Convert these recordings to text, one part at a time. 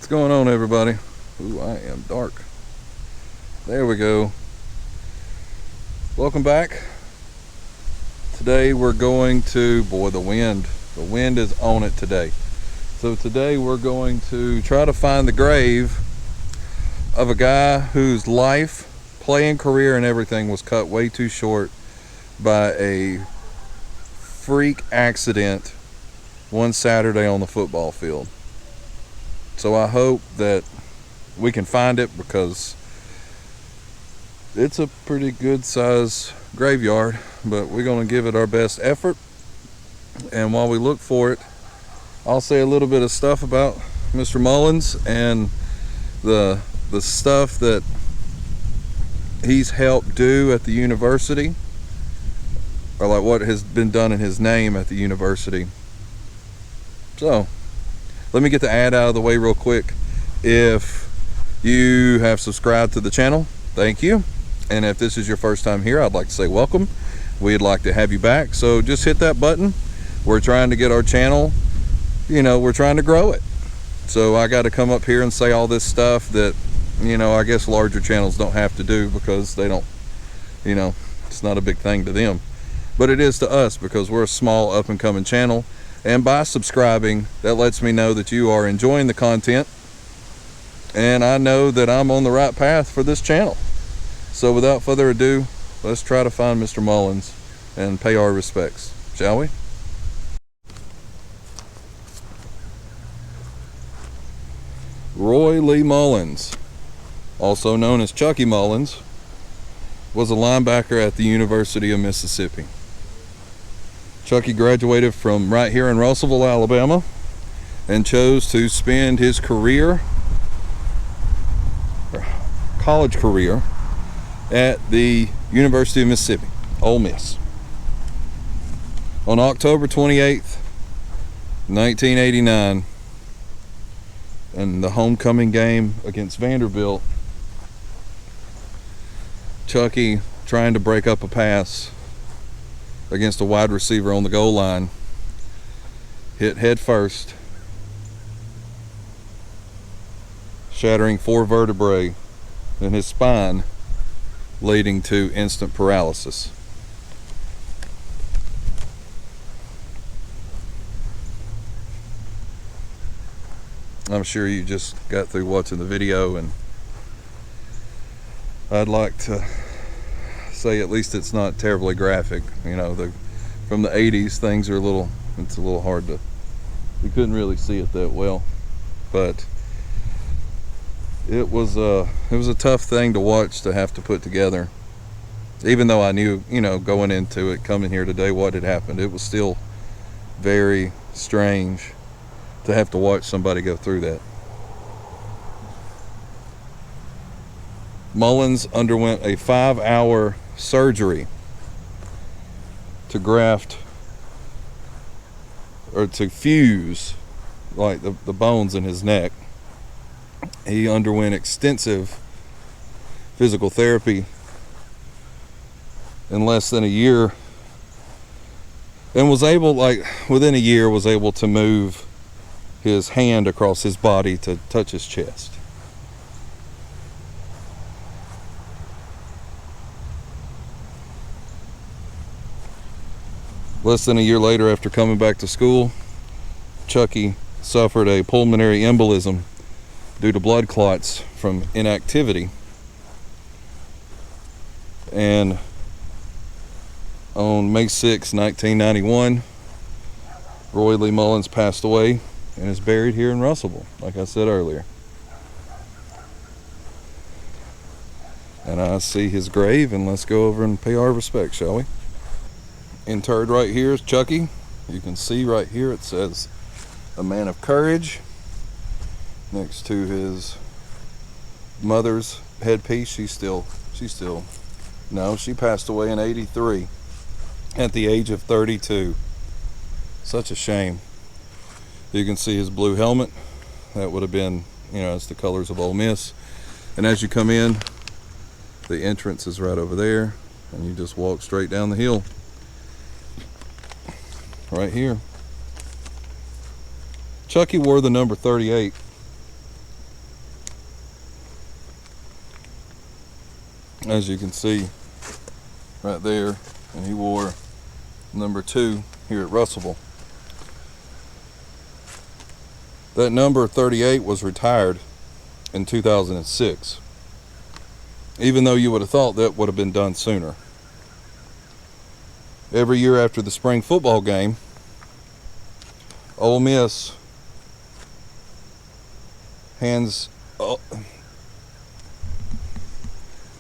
What's going on, everybody? Ooh, I am dark. There we go. Welcome back. Today we're going to, boy, the wind is on it today. So today we're going to try to find the grave of a guy whose life, playing career and everything was cut way too short by a freak accident one Saturday on the football field. So I hope that we can find it, because it's a pretty good size graveyard, but we're going to give it our best effort. And while we look for it, I'll say a little bit of stuff about Mr. Mullins and the stuff that he's helped do at the university, or like what has been done in his name at the university. So let me get the ad out of the way real quick. If you have subscribed to the channel, thank you. And if this is your first time here, I'd like to say welcome. We'd like to have you back. So just hit that button. We're trying to get our channel, we're trying to grow it. So I got to come up here and say all this stuff that, I guess larger channels don't have to do, because they don't, it's not a big thing to them. But it is to us, because we're a small up and coming channel. And by subscribing, that lets me know that you are enjoying the content, and I know that I'm on the right path for this channel. So without further ado, let's try to find Mr. Mullins and pay our respects, shall we? Roy Lee Mullins, also known as Chucky Mullins, was a linebacker at the University of Mississippi. Chucky graduated from right here in Russellville, Alabama, and chose to spend his college career at the University of Mississippi, Ole Miss. On October 28th, 1989, in the homecoming game against Vanderbilt, Chucky, trying to break up a pass against a wide receiver on the goal line, hit head first, shattering 4 vertebrae in his spine, leading to instant paralysis. I'm sure you just got through watching the video, and I'd like to say at least it's not terribly graphic. From the 80s, things are it's a little hard to, we couldn't really see it that well, but it was a tough thing to watch, to have to put together. Even though I knew, going into it, coming here today, what had happened, it was still very strange to have to watch somebody go through that. Mullins underwent a 5-hour surgery to graft, or to fuse, like the bones in his neck. He underwent extensive physical therapy in less than a year, and was able, within a year, was able to move his hand across his body to touch his chest. Less than a year later, after coming back to school, Chucky suffered a pulmonary embolism due to blood clots from inactivity. And on May 6, 1991, Roy Lee Mullins passed away and is buried here in Russellville, like I said earlier. And I see his grave, and let's go over and pay our respects, shall we? Interred right here is Chucky. You can see right here it says "A Man of Courage" next to his mother's headpiece. She passed away in '83 at the age of 32. Such a shame. You can see his blue helmet. That would have been, it's the colors of Ole Miss. And as you come in, the entrance is right over there, and you just walk straight down the hill. Right here. Chucky wore the number 38 as you can see right there, and he wore number 2 here at Russellville. That number 38 was retired in 2006, even though you would have thought that would have been done sooner. Every year after the spring football game, Ole Miss hands... Oh,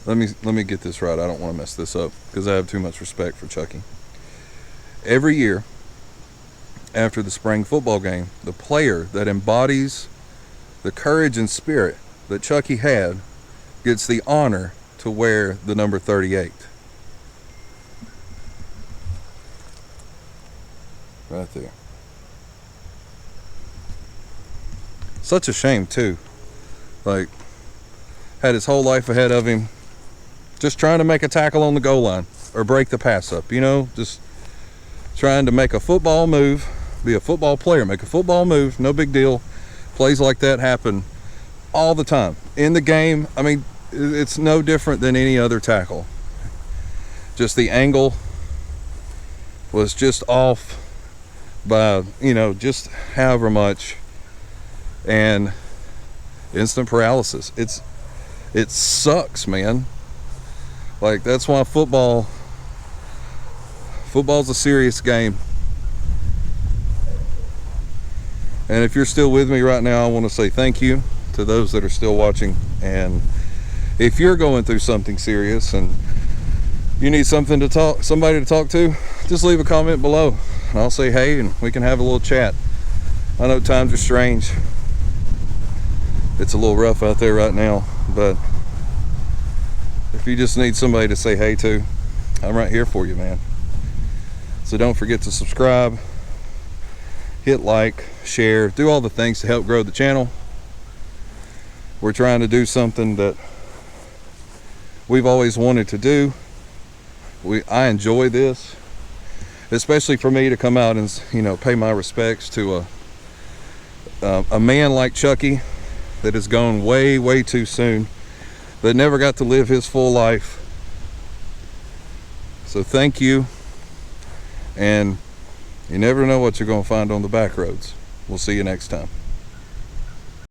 let me get this right. I don't want to mess this up because I have too much respect for Chucky. Every year after the spring football game, the player that embodies the courage and spirit that Chucky had gets the honor to wear the number 38. Right there. Such a shame too. Like, had his whole life ahead of him, just trying to make a tackle on the goal line or break the pass up, you know, just trying to make a football move, be a football player, make a football move, no big deal. Plays like that happen all the time in the game. I mean, it's no different than any other tackle. Just the angle was just off by, you know, just however much, and instant paralysis. It sucks, man. Like, that's why football's a serious game. And if you're still with me right now, I want to say thank you to those that are still watching. And if you're going through something serious and you need somebody to talk to, just leave a comment below and I'll say hey and we can have a little chat. I know times are strange. It's a little rough out there right now, but if you just need somebody to say hey to, I'm right here for you, man. So don't forget to subscribe, hit like, share, do all the things to help grow the channel. We're trying to do something that we've always wanted to do. I enjoy this, especially for me to come out and, you know, pay my respects to a man like Chucky that has gone way too soon, that never got to live his full life. So thank you, and you never know what you're going to find on the back roads. We'll see you next time.